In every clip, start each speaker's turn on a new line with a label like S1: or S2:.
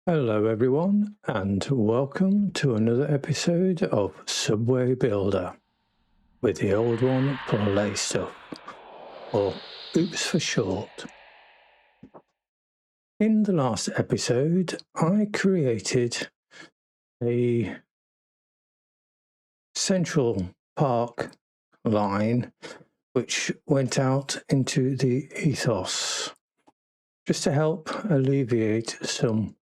S1: Hello everyone, and welcome to another episode of Subway Builder with the old one play stuff, or OOPS for short. In the last episode, I created a Central Park line which went out into the ethos just to help alleviate some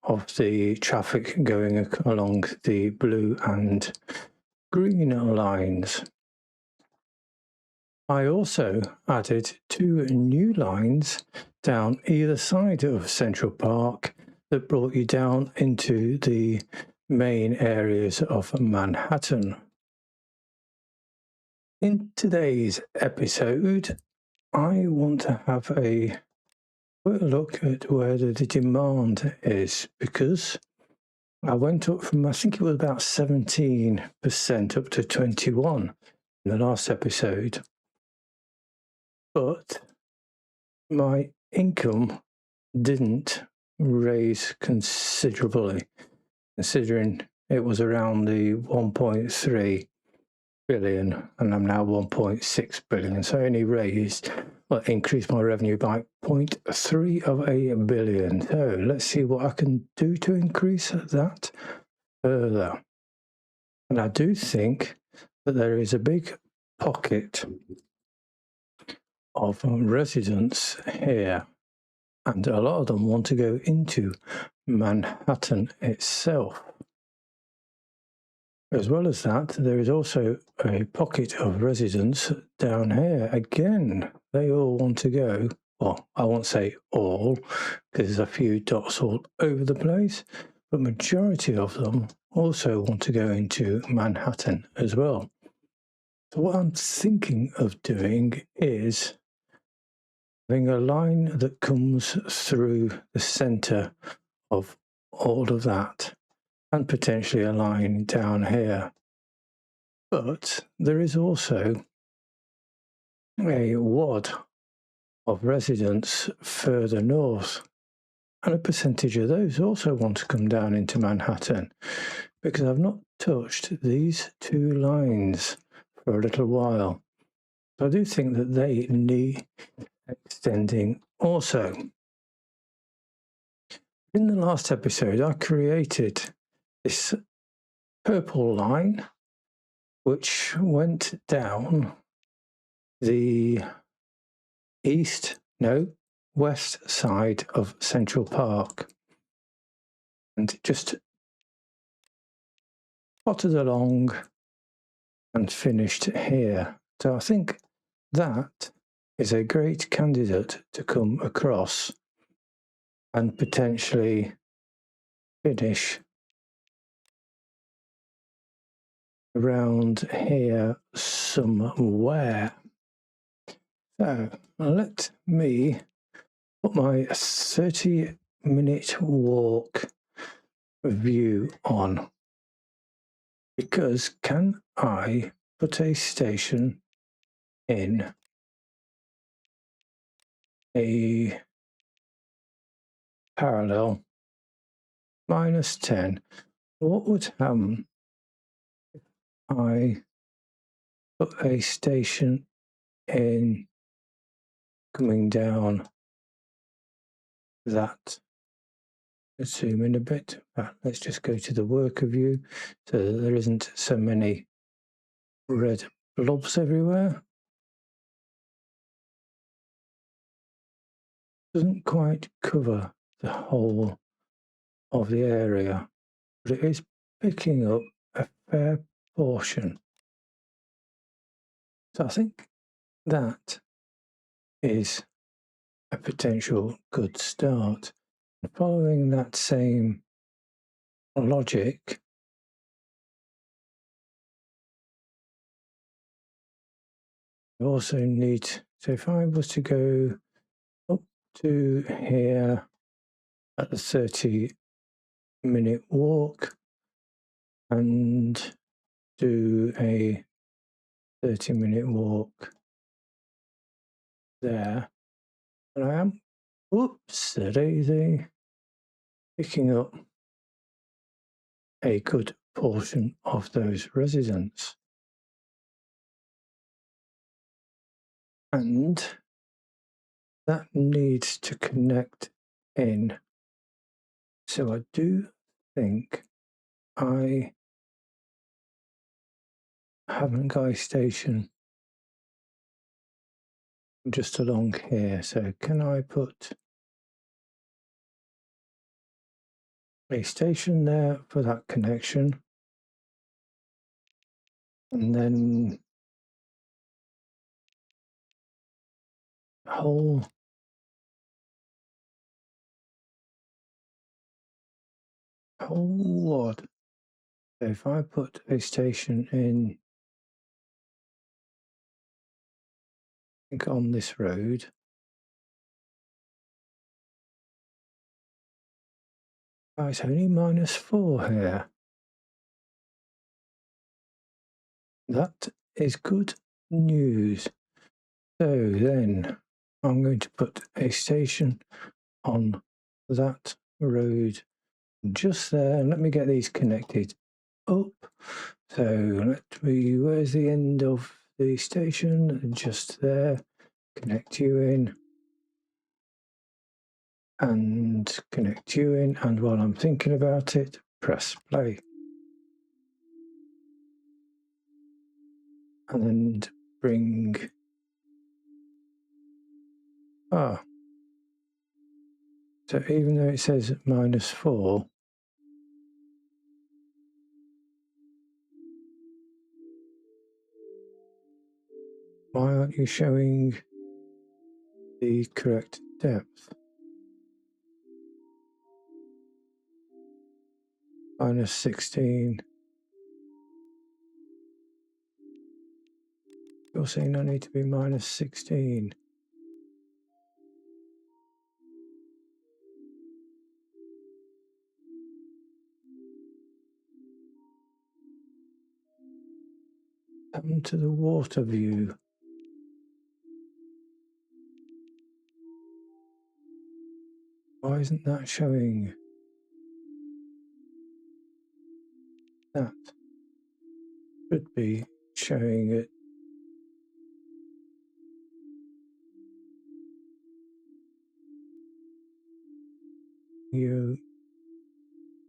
S1: of the traffic going along the blue and green lines. I also added two new lines down either side of Central Park that brought you down into the main areas of Manhattan. In today's episode, I want to have a quick look at where the demand is, because I went up from, I think it was about 17% up to 21% in the last episode. But my income didn't raise considerably, considering it was around the 1.3 billion and I'm now 1.6 billion. So I only increased my revenue by 0.3 of a billion. So let's see what I can do to increase that further. And I do think that there is a big pocket of residents here, and a lot of them want to go into Manhattan itself. As well as that, there is also a pocket of residents down here. Again, they all want to go. Well, I won't say all, because there's a few dots all over the place, but majority of them also want to go into Manhattan as well. So what I'm thinking of doing is having a line that comes through the centre of all of that, and potentially a line down here. But there is also a wad of residents further north, and a percentage of those also want to come down into Manhattan, because I've not touched these two lines for a little while. So I do think that they need extending also. In the last episode, I created this purple line which went down the west side of Central Park and just potted along and finished here. So I think that is a great candidate to come across and potentially finish around here somewhere. So let me put my 30-minute walk view on, because can I put a station in a parallel -10? What would happen if I put a station in coming down that? Let's zoom in a bit. Let's just go to the worker view so that there isn't so many red blobs everywhere. Doesn't quite cover the whole of the area, but it is picking up a fair portion. So I think that is a potential good start. And following that same logic, I also need, so if I was to go up to here at the 30-minute walk and do a 30-minute walk there, and I am, oops, daisy, picking up a good portion of those residents. And that needs to connect in. So I do think I haven't got a station just along here. So can I put a station there for that connection? And then whole lot. So if I put a station in, I think on this road, oh, it's only -4 here. That is good news. So then I'm going to put a station on that road just there. And let me get these connected up. So where's the end of the station? Just there. Connect you in. And connect you in. And while I'm thinking about it, press play. And then bring... So even though it says -4, why aren't you showing the correct depth? -16. You're saying I need to be -16. Come to the water view. Why isn't that showing that? Should be showing it. You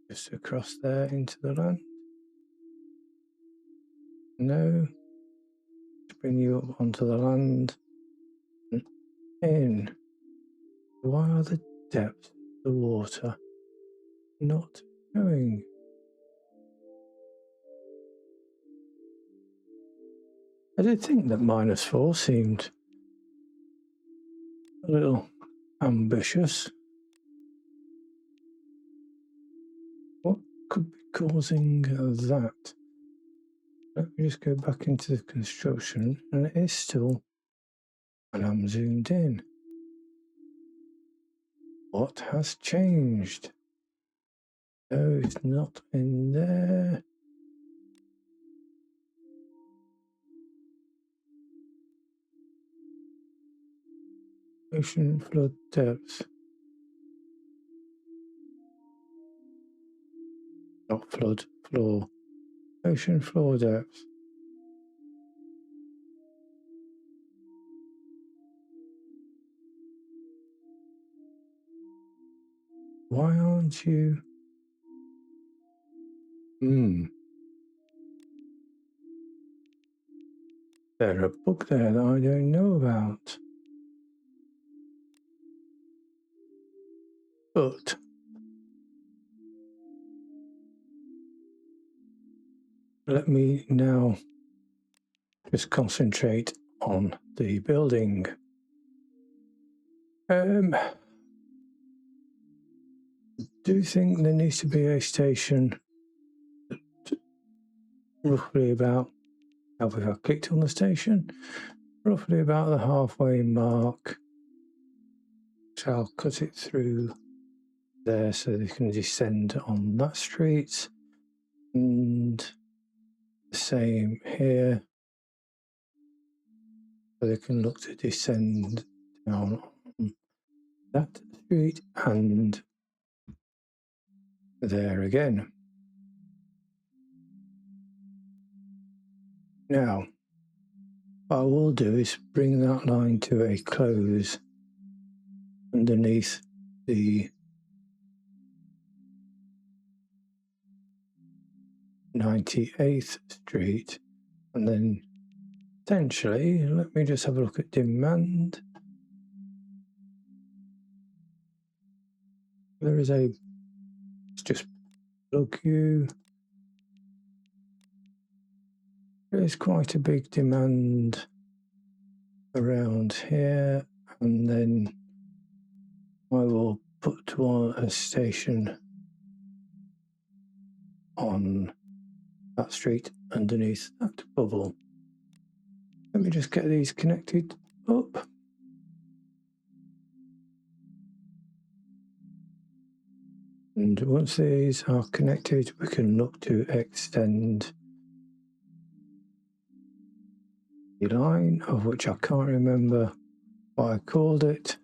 S1: just across there into the land. No. Bring you up onto the land and in. Why are the depths of the water not showing? I did think that -4 seemed a little ambitious. What could be causing that? Let me just go back into the construction, and it is still, and I'm zoomed in. What has changed? No, it's not in there. Ocean flood depth. Not flood, floor. Ocean floor depth. Why aren't you? There's a book there that I don't know about. But let me now just concentrate on the building. Do you think there needs to be a station roughly about, have I clicked on the station? Roughly about the halfway mark. So I'll cut it through there so they can descend on that street. And the same here. So they can look to descend down on that street and there again. Now, what I will do is bring that line to a close underneath the 98th Street, and then potentially, let me just have a look at demand. There is a, let's just plug you. There is quite a big demand around here, and then I will put a station on that street underneath that bubble. Let me just get these connected up. And once these are connected, we can look to extend the line, of which I can't remember what I called it.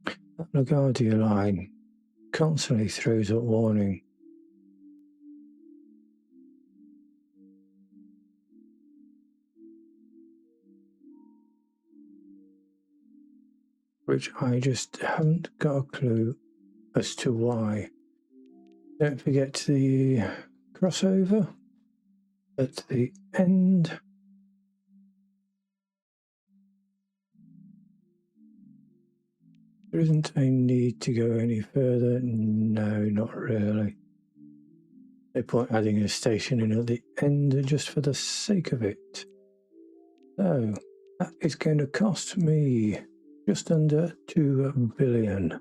S1: That LaGuardia line constantly throws up warning. Which I just haven't got a clue as to why. Don't forget the crossover at the end. There isn't a need to go any further. No, not really. No point adding a station in at the end just for the sake of it. So that is going to cost me just under 2 billion.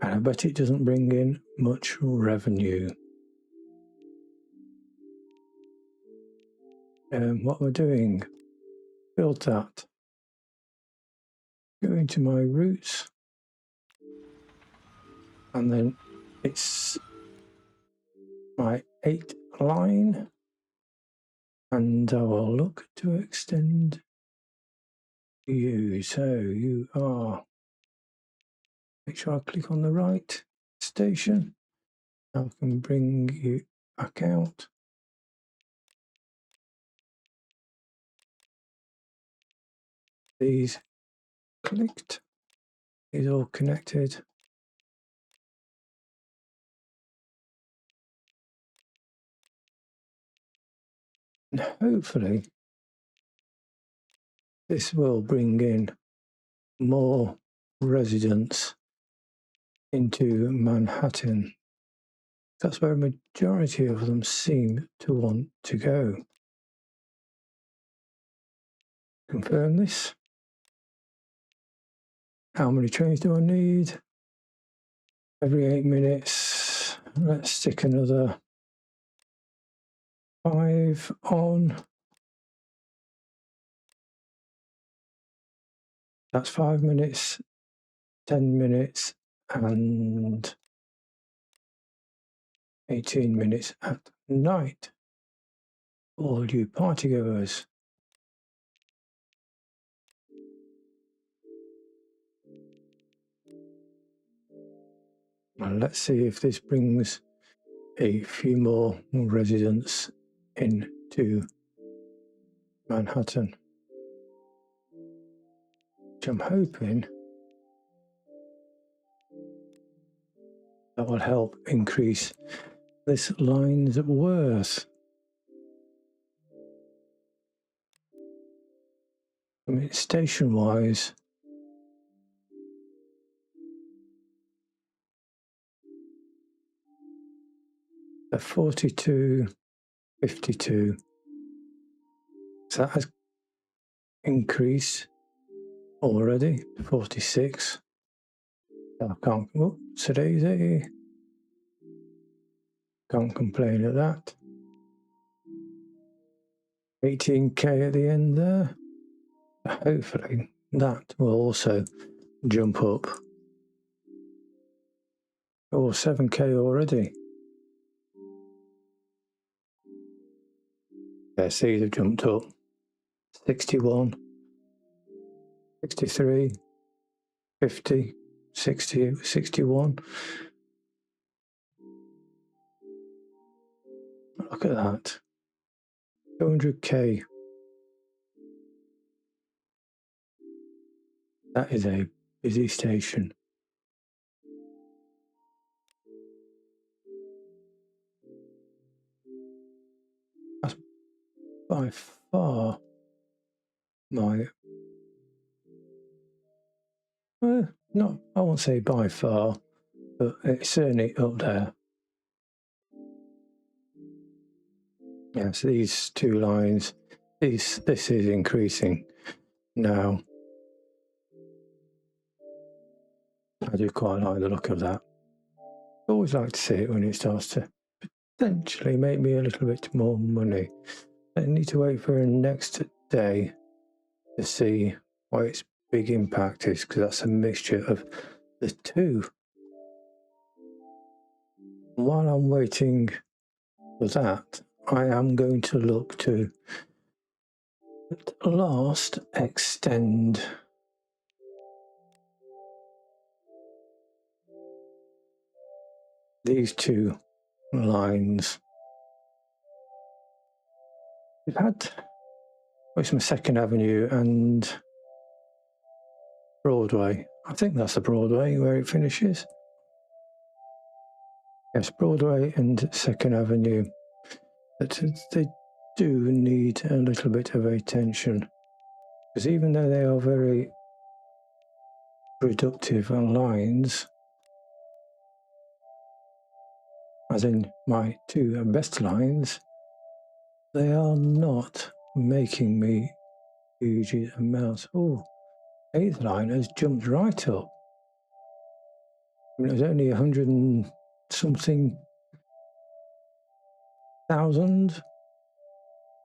S1: And I bet it doesn't bring in much revenue. What we're doing, build that. Go into my routes, and then it's my 8 line, and I will look to extend you. So you are, make sure I click on the right station. I can bring you back out. These clicked, is all connected. And hopefully this will bring in more residents into Manhattan. That's where a majority of them seem to want to go. Confirm this. How many trains do I need? Every 8 minutes. Let's stick another 5 on. That's 5 minutes, 10 minutes, and 18 minutes at night. All you partygoers. And let's see if this brings a few more residents into Manhattan, which I'm hoping that will help increase this line's worth. I mean, station-wise, a 42.52. So that has increased already to 46. I can't, today's 80. Can't complain at that. 18k at the end there. Hopefully that will also jump up. Oh, 7k already. Yes, these have jumped up. 61, 63, 50. 60, 61. Look at that. 200k. That is a busy station. That's by far my... not, I won't say by far, but it's certainly up there. Yes, these two lines, this is increasing now. I do quite like the look of that. I always like to see it when it starts to potentially make me a little bit more money. I need to wait for the next day to see what its big impact is, because that's a mixture of the two. While I'm waiting for that, I am going to look to at last extend these two lines. We've had some 2nd Avenue and Broadway. I think that's the Broadway where it finishes. Yes, Broadway and 2nd Avenue. But they do need a little bit of attention, because even though they are very productive lines, as in my two best lines, they are not making me huge amounts. Oh, 8th line has jumped right up. I mean, it was only 100 and something thousand.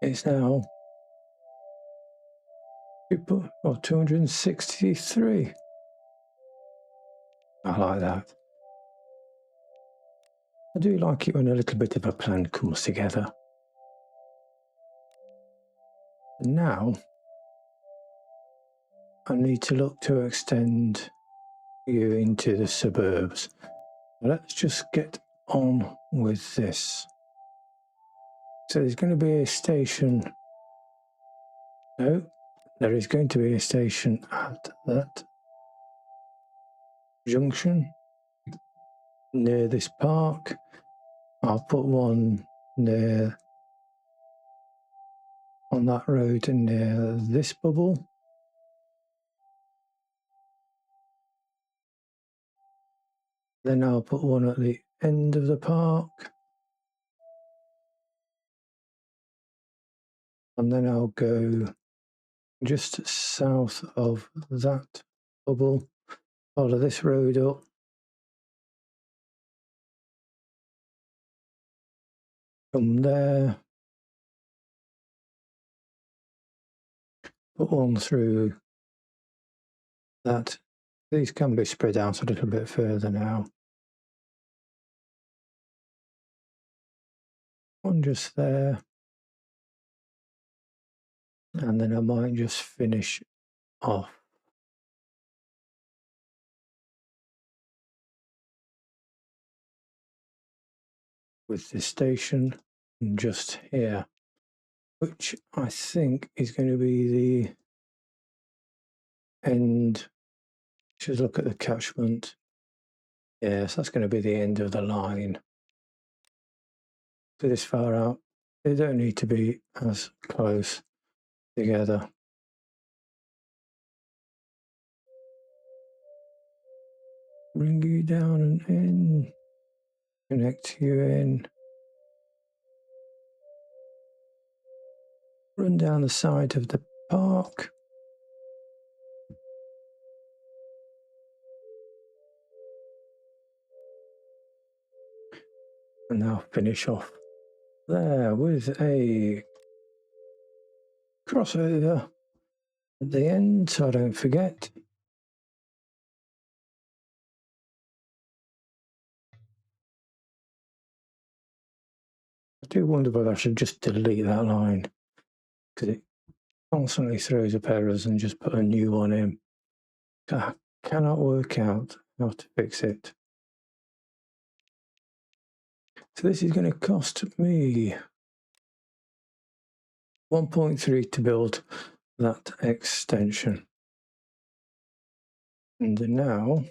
S1: It's now 263. I like that. I do like it when a little bit of a plan comes together. Now, I need to look to extend you into the suburbs. Let's just get on with this. So there's going to be a station. No, there is going to be a station at that junction near this park. I'll put one near on that road near this bubble. Then I'll put one at the end of the park. And then I'll go just south of that bubble, follow this road up. From there, put one through that. These can be spread out a little bit further now. One just there. And then I might just finish off with the station just here, which I think is going to be the end. Just look at the catchment. Yes, that's going to be the end of the line. So this far out, they don't need to be as close together. Bring you down and in, connect you in, run down the side of the park. And now finish off there with a crossover at the end, so I don't forget. I do wonder whether I should just delete that line, because it constantly throws up errors, and just put a new one in. I cannot work out how to fix it. So this is going to cost me 1.3 to build that extension. And now,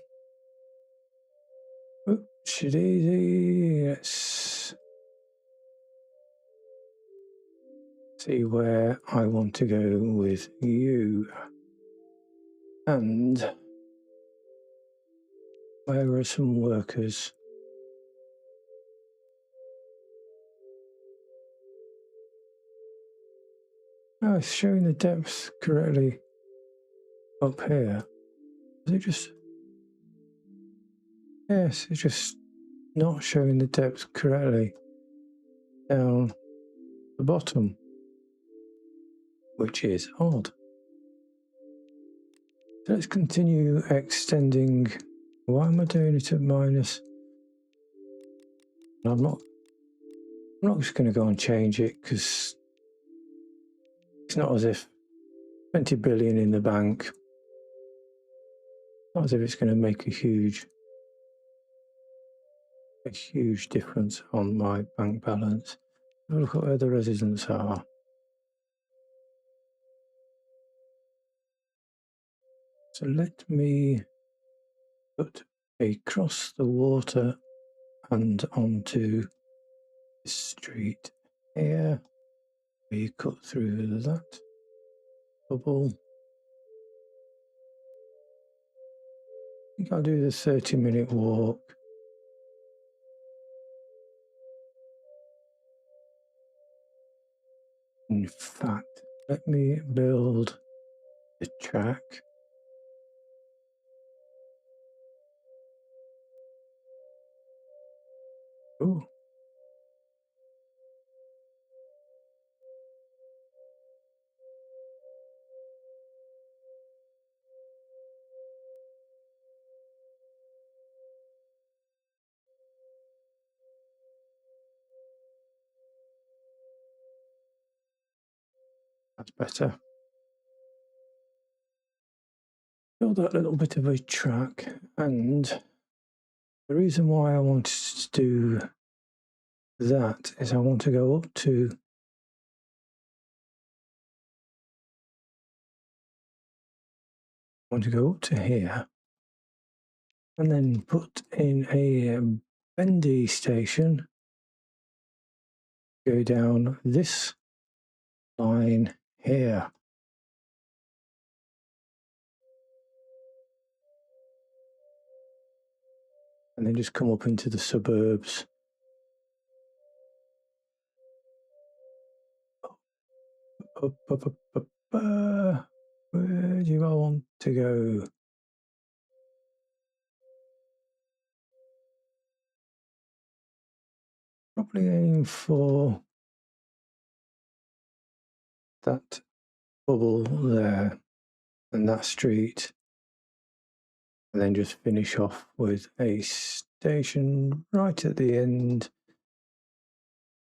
S1: oops, easy. Let's see where I want to go with you. And where are some workers? Oh, it's showing the depth correctly up here. Is it just... Yes, it's just not showing the depth correctly down the bottom, which is odd. So let's continue extending. Why am I doing it at minus? I'm not just going to go and change it, because it's not as if 20 billion in the bank, not as if it's going to make a huge difference on my bank balance. Look at where the residents are. So let me put across the water and onto the street here. We cut through that bubble. I think I'll do the 30-minute walk. In fact, let me build the track. Oh. That's better. Build that little bit of a track, and the reason why I wanted to do that is I want to go up to here and then put in a bendy station, go down this line here. And then just come up into the suburbs. Where do I want to go? Probably aim for that bubble there and that street, and then just finish off with a station right at the end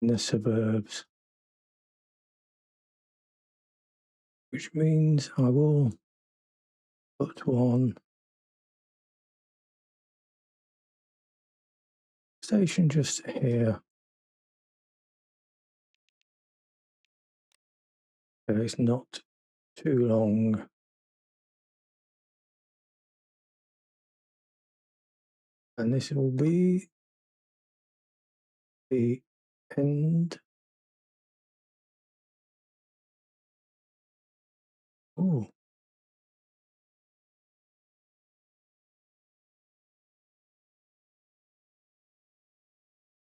S1: in the suburbs, which means I will put one station just here. So it's not too long. And this will be the end. Oh.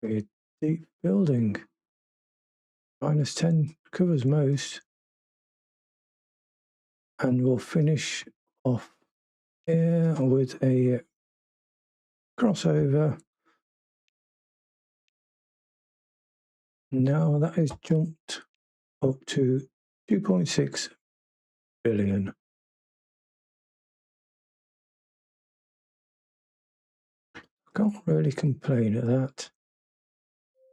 S1: A deep building. -10 covers most. And we'll finish off here with a crossover. Now that has jumped up to 2.6 billion. Can't really complain at that.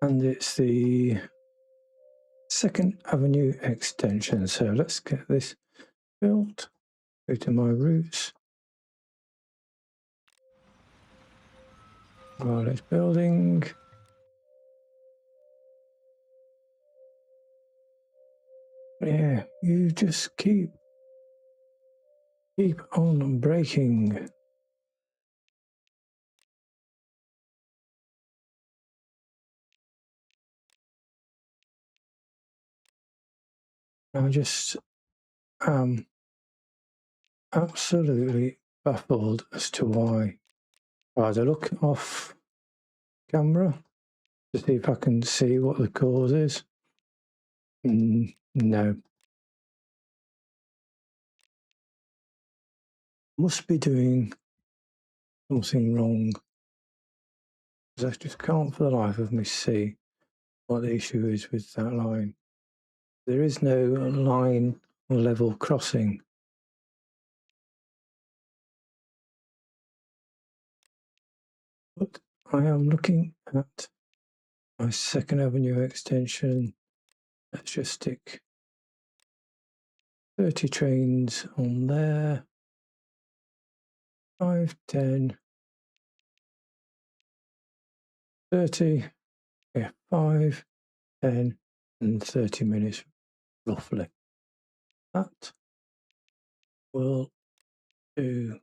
S1: And it's the 2nd Avenue extension. So let's get this built. Go to my routes. Right, it's building. Yeah, you just keep on breaking. I just am absolutely baffled as to why. Right, I look off camera to see if I can see what the cause is. No. Must be doing something wrong. Because I just can't for the life of me see what the issue is with that line. There is no line or level crossing. But I am looking at my 2nd Avenue extension. Let's just stick 30 trains on there. 5, 10, 30, yeah, 5, 10, and 30 minutes roughly. That will do.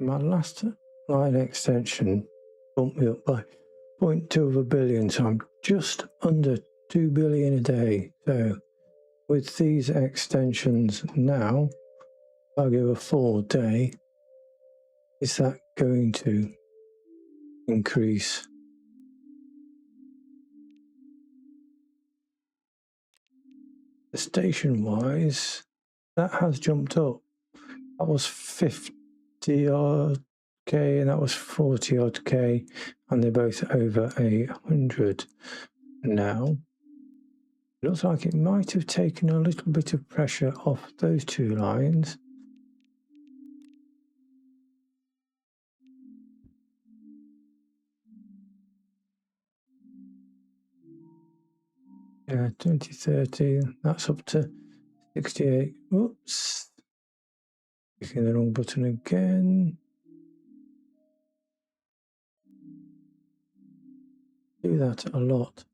S1: My last line extension bumped me up by 0.2 of a billion, so I'm just under 2 billion a day. So with these extensions now, I'll give a full day. Is that going to increase? The station wise, that has jumped up. That was 50 odd K and that was 40 odd K, and they're both over 100 now. It looks like it might have taken a little bit of pressure off those two lines. Yeah, 2030, that's up to 68. Oops. Clicking the wrong button again. Do that a lot.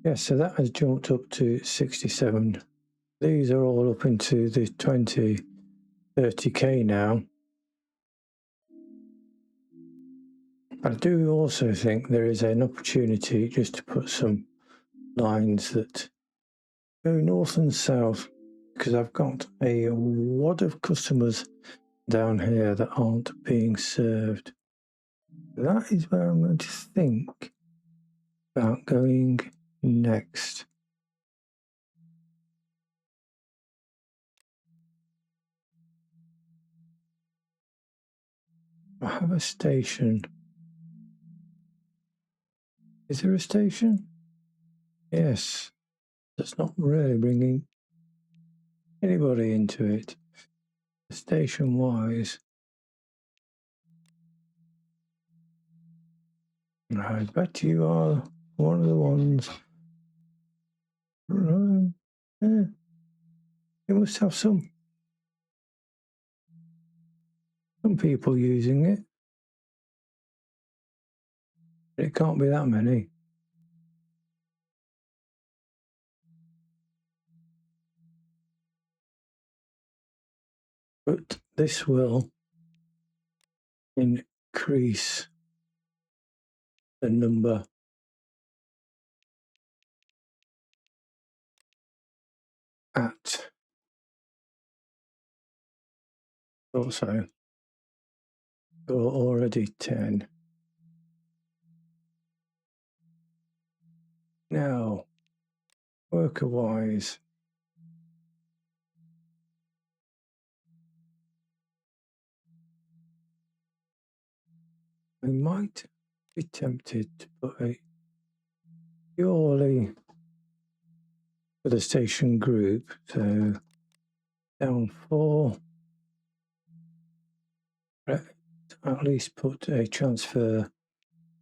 S1: Yes, so that has jumped up to 67. These are all up into the 20, 30K now. I do also think there is an opportunity just to put some lines that go north and south, because I've got a lot of customers down here that aren't being served. That is where I'm going to think about going next. I have a station. Is there a station? Yes. That's not really bringing anybody into it. Station wise, I bet you are one of the ones. Yeah. You must have some people using it. It can't be that many. But this will increase the number at also. You're already 10. Now, worker wise, I might be tempted to put a purely for the station group, so down 4, at least put a transfer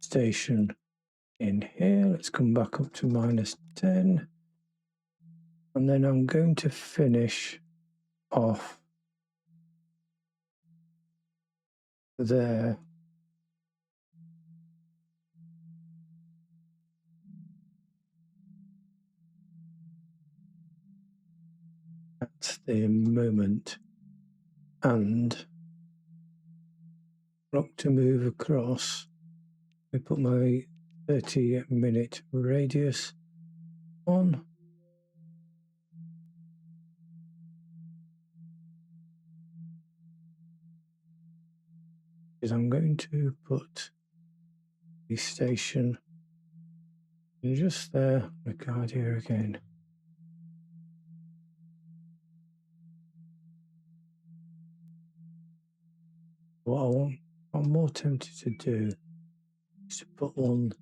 S1: station in here. Let's come back up to -10. And then I'm going to finish off there. At the moment. And look to move across. I put my 30-minute radius on. Because I'm going to put the station just there. The card here again. What I'm more tempted to do is to put one.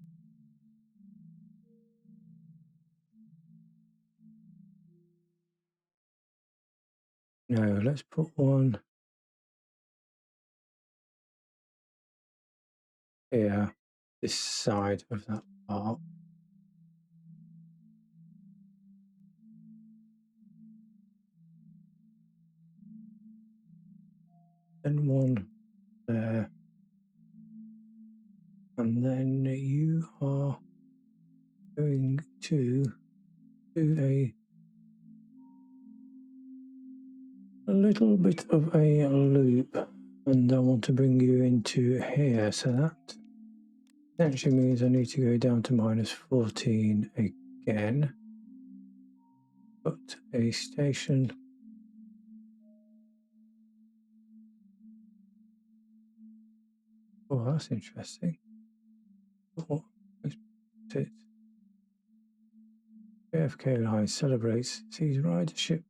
S1: No, let's put one here, this side of that part. Then one there. And then you are going to do a little bit of a loop, and I want to bring you into here, so that essentially means I need to go down to -14 again. Put a station. Oh, that's interesting. Oh, let's put it. JFK line celebrates sees ridership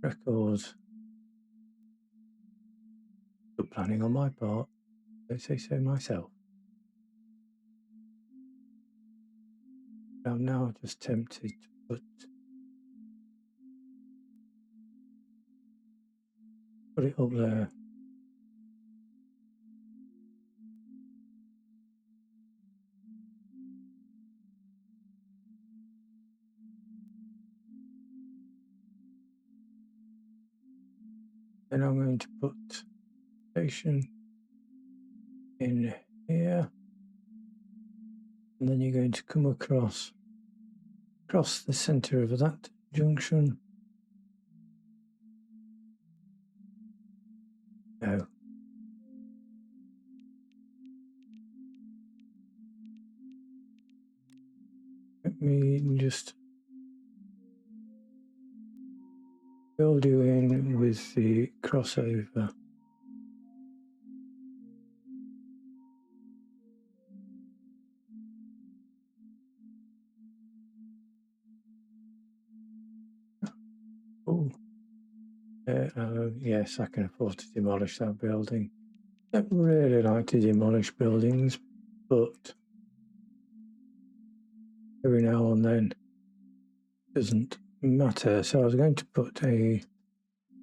S1: records. Good planning on my part. Don't say so myself. I'm now just tempted to put it up there. Then I'm going to put station in here, and then you're going to come across the center of that junction. No. Let me just build you in with the crossover. Oh, yes, I can afford to demolish that building. I don't really like to demolish buildings, but every now and then doesn't matter. So I was going to put a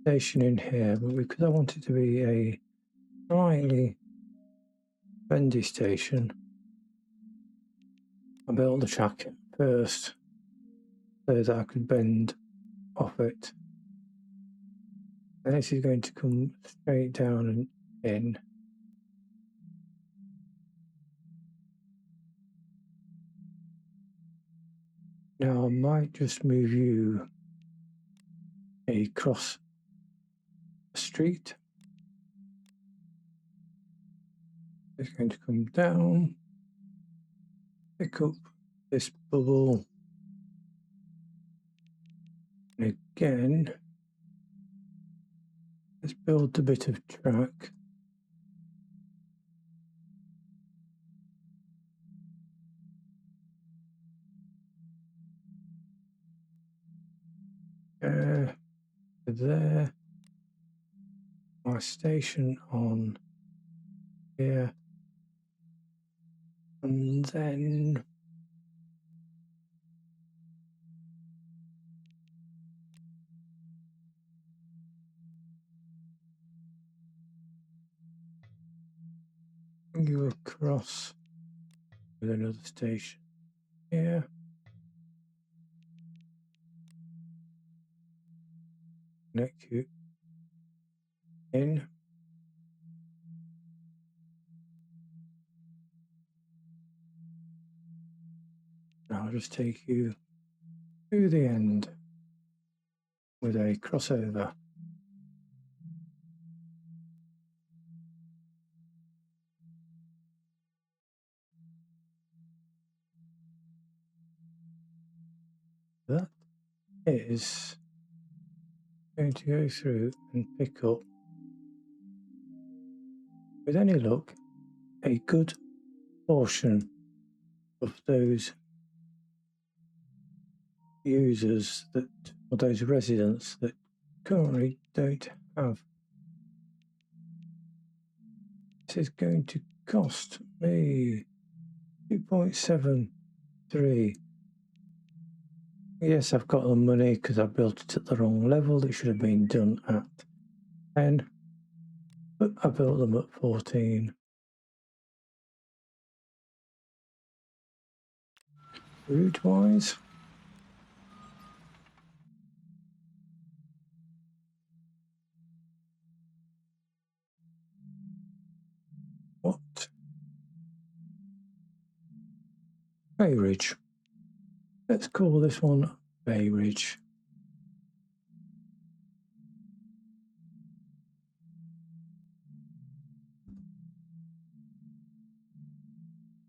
S1: station in here, but because I want it to be a slightly bendy station, I built the track first so that I could bend off it. And this is going to come straight down and in. Now I might just move you across the street. It's going to come down, pick up this bubble, and again, let's build a bit of track. There, my station on here, and then bring you across with another station here. Connect you in. And I'll just take you to the end with a crossover. That is going to go through and pick up, with any luck, a good portion of those users that, or those residents that currently don't have. This is going to cost me 2.73. Yes, I've got the money because I built it at the wrong level. It should have been done at 10, but I built them at 14. Route-wise, what? Bay Ridge. Let's call this one Bay Ridge.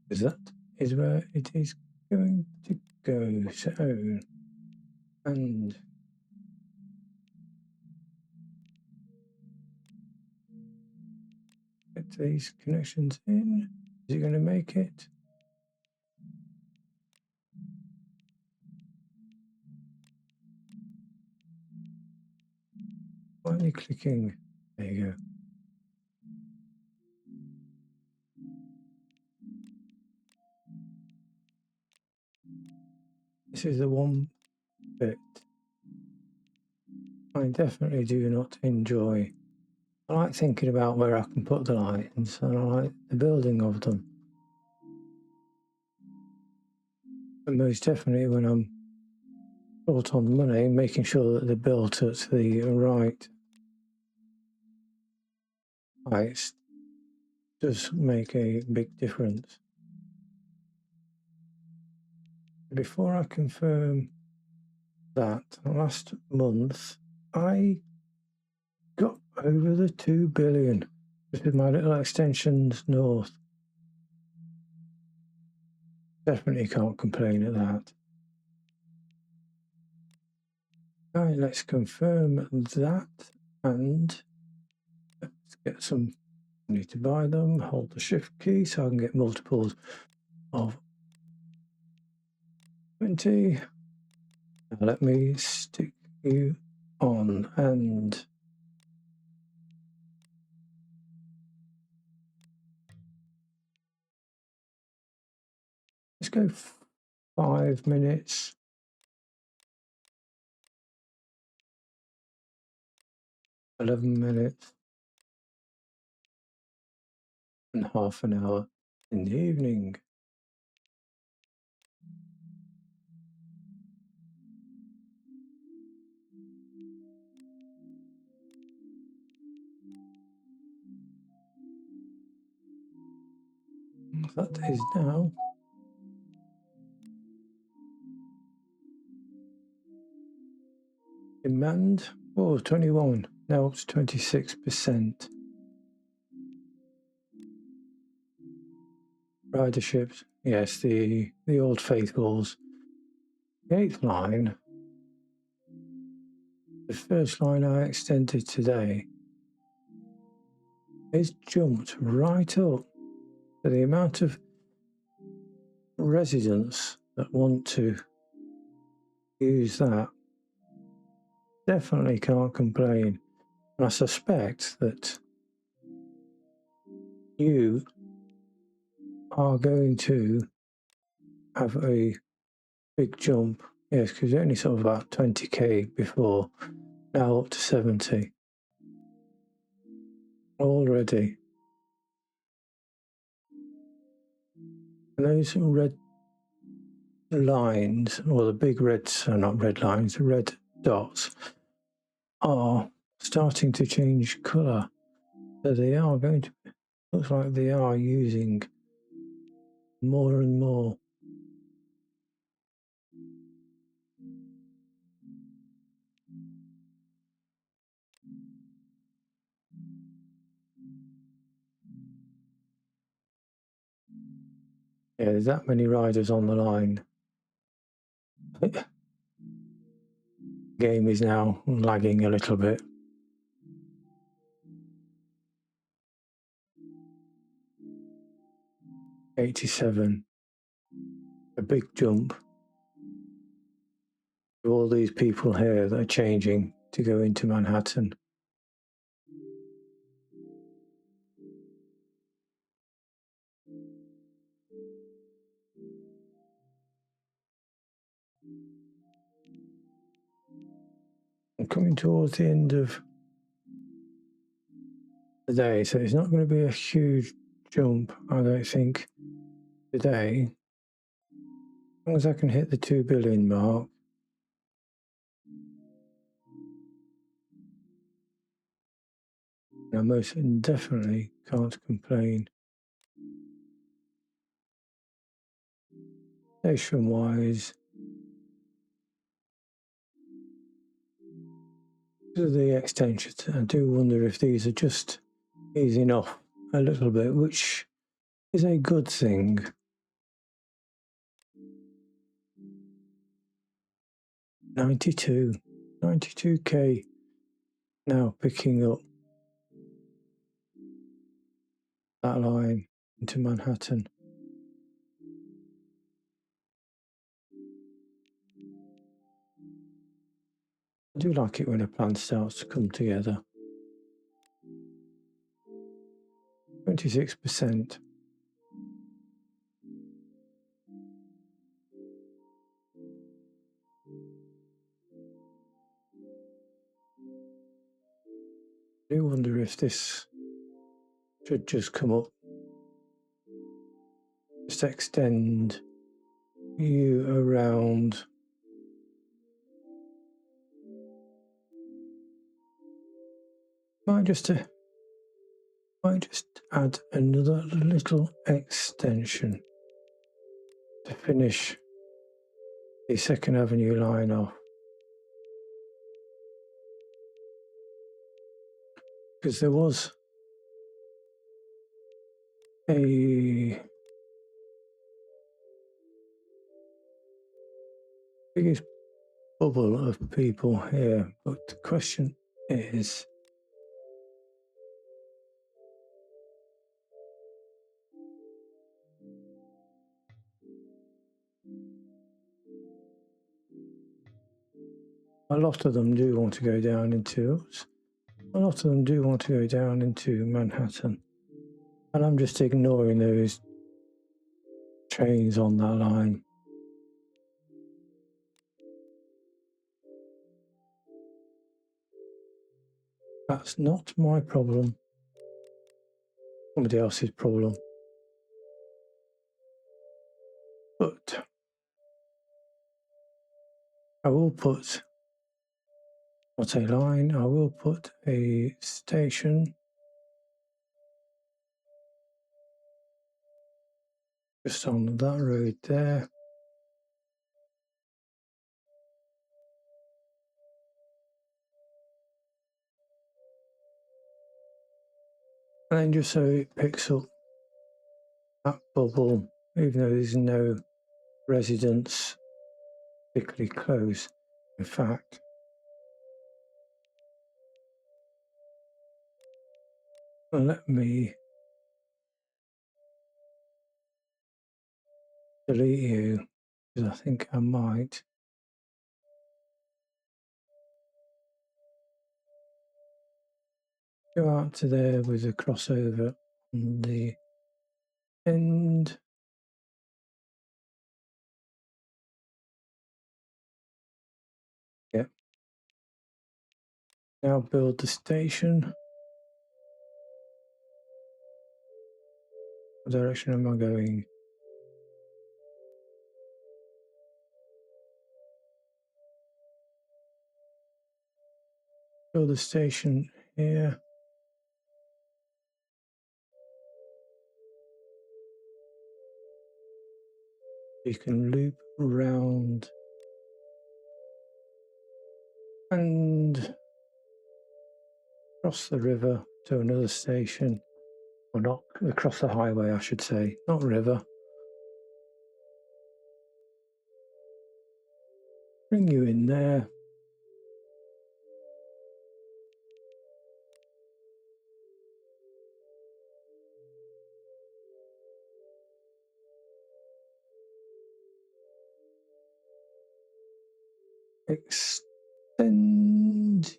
S1: Because that is where it is going to go. So, and get these connections in. Is it going to make it? Finally clicking. There you go. This is the one bit I definitely do not enjoy. I like thinking about where I can put the lines, and I like the building of them. But most definitely when I'm short on money, making sure that they're built at the right heights does make a big difference. Before I confirm that, last month I got over the 2 billion just with my little extensions north. Definitely can't complain at that. Right, let's confirm that, and let's get some. I need to buy them. Hold the shift key so I can get multiples of 20. Now let me stick you on, and let's go 5 minutes. 11 minutes and half an hour in the evening. That is now demand. Oh, 21. Now it's 26%. Riderships. Yes, the old faithfuls. The 8th line, the first line I extended today, is jumped right up to the amount of residents that want to use that. Definitely can't complain. And I suspect that you are going to have a big jump. Yes, because only sort of about 20k before, now up to 70 already. And those red lines, or the big reds, are not red lines, red dots, are starting to change colour. So they are going to, looks like they are using more and more. Yeah, there's that many riders on the line. Game is now lagging a little bit. '87, a big jump. All these people here that are changing to go into Manhattan. I'm coming towards the end of the day, so it's not going to be a huge jump, I don't think, today. As long as I can hit the 2 billion mark. I most definitely can't complain. Station-wise, the extensions, I do wonder if these are just easing off a little bit, which is a good thing. 92K now picking up that line into Manhattan. I do like it when a plan starts to come together. 26%. I do wonder if this should just come up, just extend you around. Might just add another little extension to finish the Second Avenue line off. Because there was a biggest bubble of people here, but the question is, a lot of them do want to go down into Manhattan, and I'm just ignoring those trains on that line. That's not my problem. Somebody else's problem. But I will put not a line, I will put a station just on that road there. And then just so it picks up that bubble, even though there's no residents particularly close. In fact, let me delete you, because I think I might. Go out to there with a crossover on the end. Yep. Now build the station. What direction am I going? build a station here. You can loop round and cross the river to another station, or not across the highway, I should say, not river. Bring you in there. Extend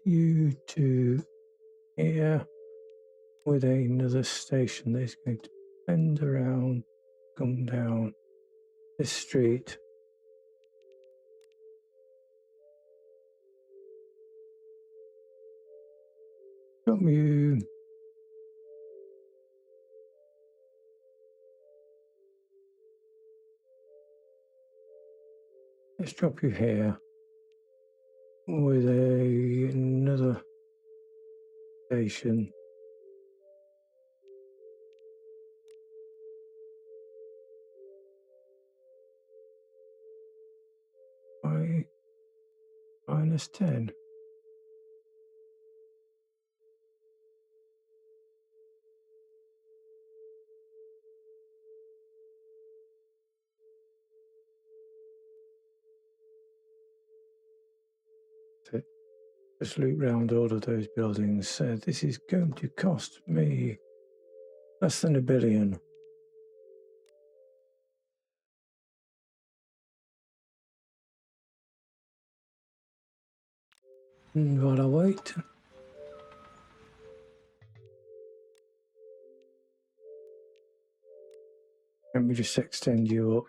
S1: you to here with another station that's going to bend around, come down this street. Drop you let's drop you here with another station. By -10. Just loop round all of those buildings. This is going to cost me less than $1 billion. And while I wait, let me just extend you up.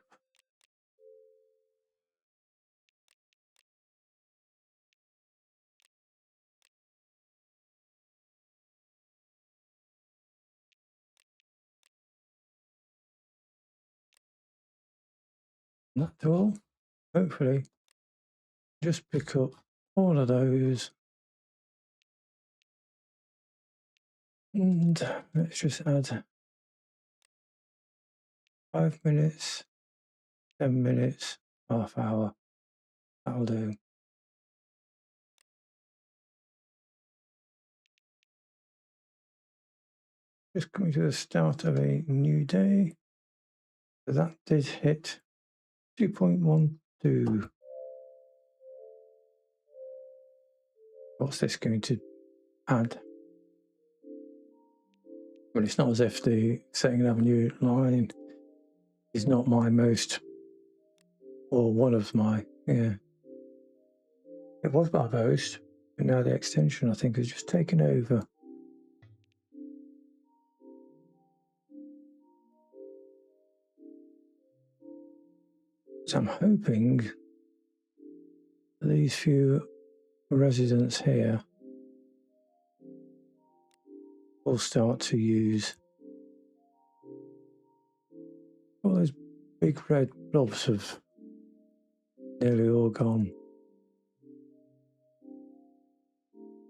S1: That's all. Hopefully, just pick up all of those. And let's just add 5 minutes, 10 minutes, half hour. That'll do. Just coming to the start of a new day. So that did hit 2.12. What's this going to add? Well, it's not as if the Second Avenue line is not my most, or one of my, yeah. It was my most, but now the extension, I think, has just taken over. So I'm hoping these few residents here will start to use all those big red blobs of nearly all gone.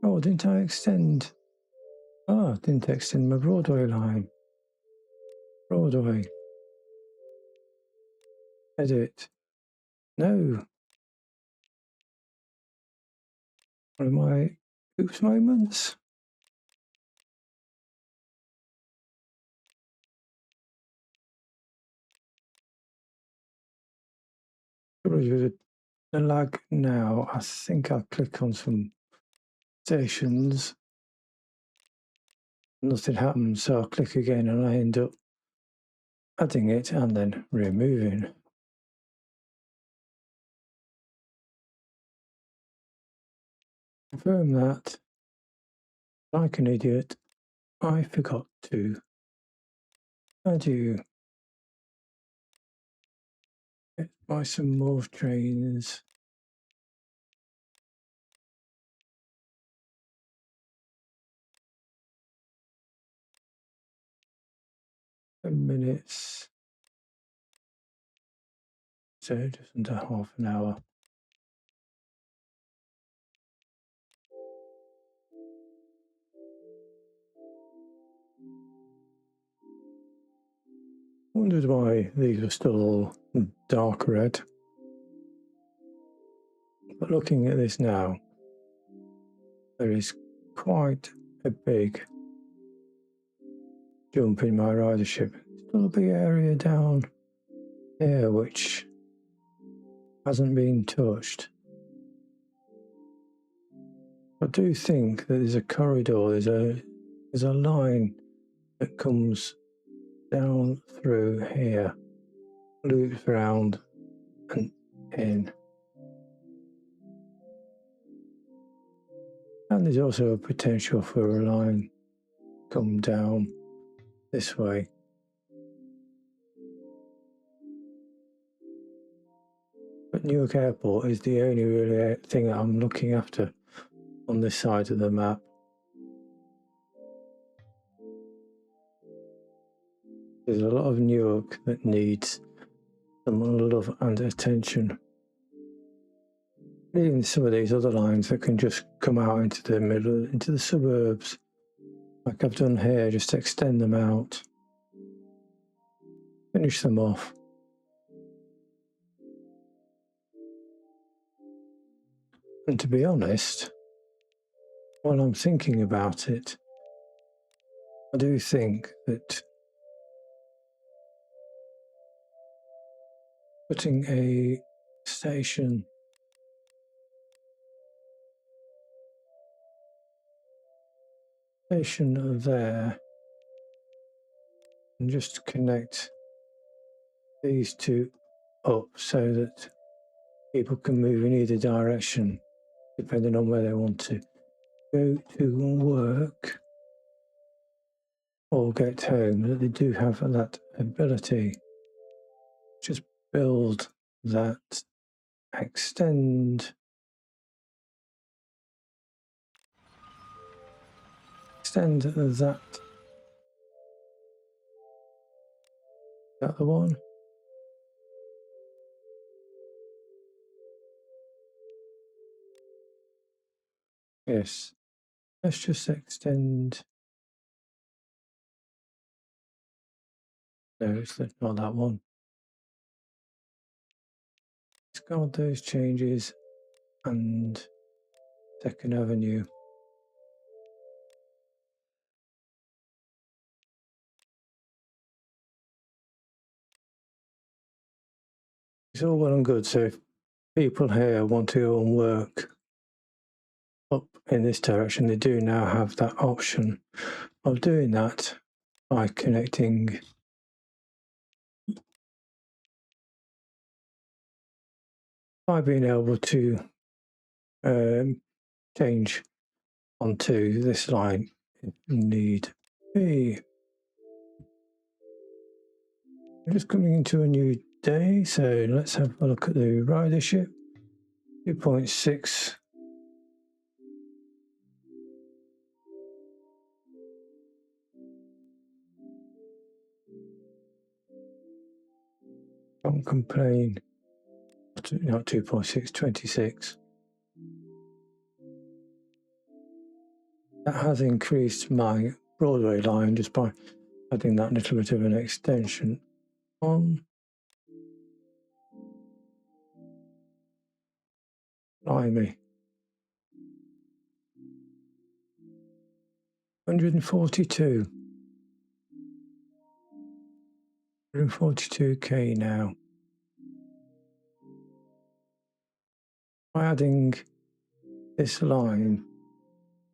S1: Oh, didn't I extend? Ah, didn't extend my Broadway line. Broadway. Edit. No. One of my oops moments. With the lag now, I think I'll click on some stations. Nothing happens, so I'll click again and I end up adding it and then removing. Confirm that, like an idiot, I forgot to add you. Let's buy some more trains. Minutes. So just under half an hour. Wondered why these are still all dark red. But looking at this now, there is quite a big jump in my ridership. Still a big area down here which hasn't been touched. I do think that there's a corridor, there's a line that comes down through here, loops round and in. And there's also a potential for a line come down this way. But Newark Airport is the only really thing that I'm looking after on this side of the map. There's a lot of Newark that needs some love and attention. Even some of these other lines that can just come out into the middle, into the suburbs, like I've done here, just extend them out, finish them off. And to be honest, while I'm thinking about it, I do think that putting a station there and just connect these two up so that people can move in either direction depending on where they want to go to work or get home, that they do have that ability. Just build that, extend that. Is that the one? Yes. Let's just extend. No, it's not that one. Discard those changes and Second Avenue. It's all well and good. So if people here want to go and work up in this direction, they do now have that option of doing that by connecting by being able to change onto this line if need be. We're just coming into a new day, so let's have a look at the ridership. 2.6. Can't complain. Not 2.6, 26. That has increased my Broadway line just by adding that little bit of an extension on. Blimey. 142. 142k now. By adding this line,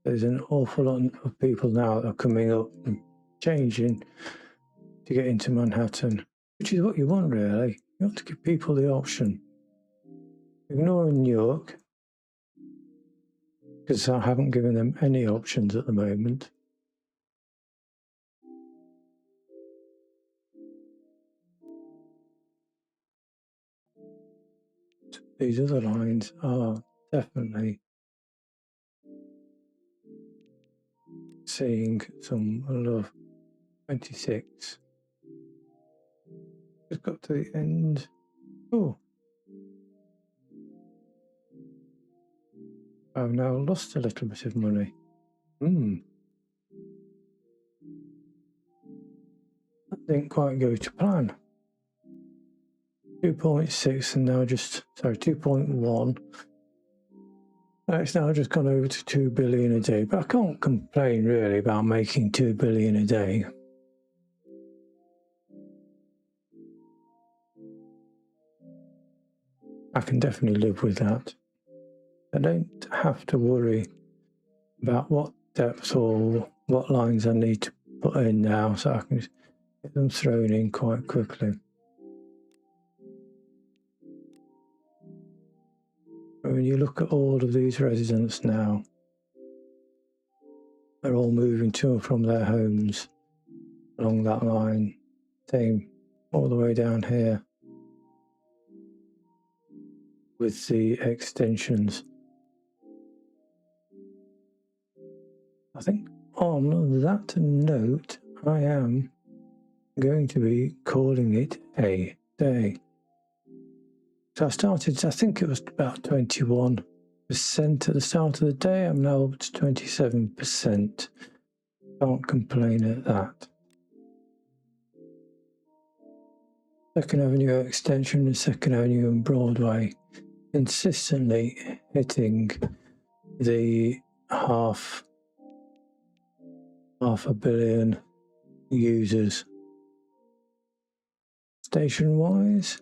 S1: there's an awful lot of people now that are coming up and changing to get into Manhattan, which is what you want, really. You want to give people the option. Ignoring New York, because I haven't given them any options at the moment. These other lines are definitely seeing some love. 26. Just got to the end. Oh. I've now lost a little bit of money. didn't quite go to plan. 2.6 and now 2.1. It's now just gone over to 2 billion a day, but I can't complain really about making 2 billion a day. I can definitely live with that. I don't have to worry about what depth or what lines I need to put in now, so I can just get them thrown in quite quickly. When you look at all of these residents now, they're all moving to and from their homes along that line. Same all the way down here with the extensions. I think on that note, I am going to be calling it a day. So I started, I think it was about 21% at the start of the day. I'm now up to 27%. Can't complain at that. Second Avenue extension and Second Avenue and Broadway consistently hitting the half a billion users. Station-wise,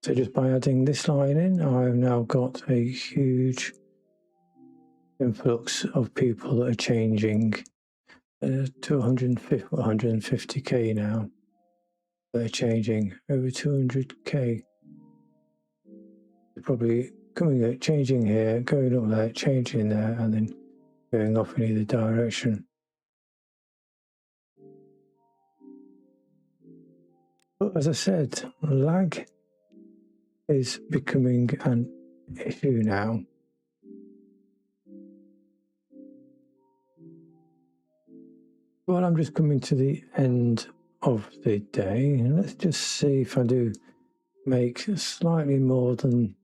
S1: so just by adding this line in, I've now got a huge influx of people that are changing to 150k now. They're changing over 200k. They're probably changing here, going up there, changing there, and then going off in either direction. But as I said, lag is becoming an issue now. Well, I'm just coming to the end of the day, and let's just see if I do make slightly more than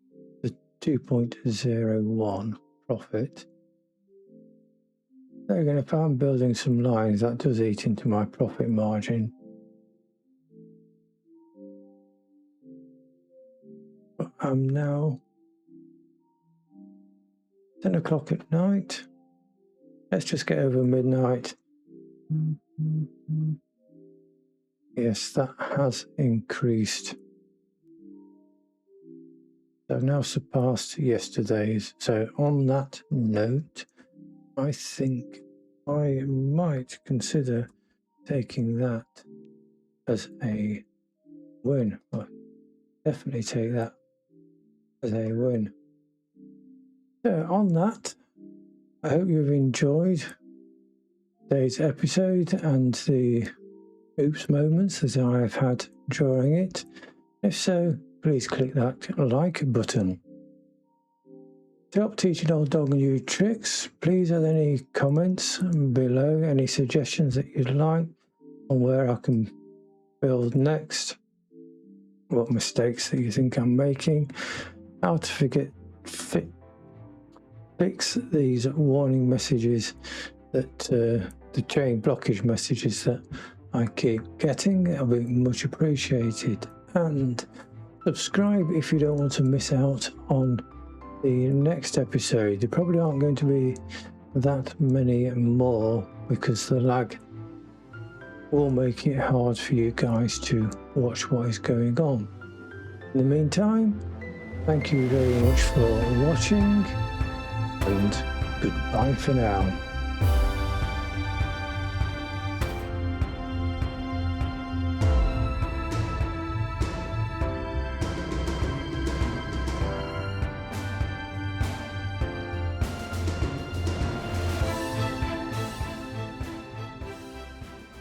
S1: the 2.01 profit. So again, if I'm building some lines, that does eat into my profit margin. But I'm now 10 o'clock at night. Let's just get over midnight. Yes, that has increased. I've now surpassed yesterday's. So on that note, I think I might consider taking that as a win. I'll definitely take that as a win. So on that, I hope you've enjoyed today's episode and the oops moments that I've had during it. If so, please click that like button. To help teach an old dog new tricks, please add any comments below, any suggestions that you'd like on where I can build next, what mistakes that you think I'm making, how to fix these warning messages that the chain blockage messages that I keep getting. It'll be much appreciated. And subscribe if you don't want to miss out on the next episode. There probably aren't going to be that many more because the lag will make it hard for you guys to watch what is going on. In the meantime, thank you very much for watching and goodbye for now.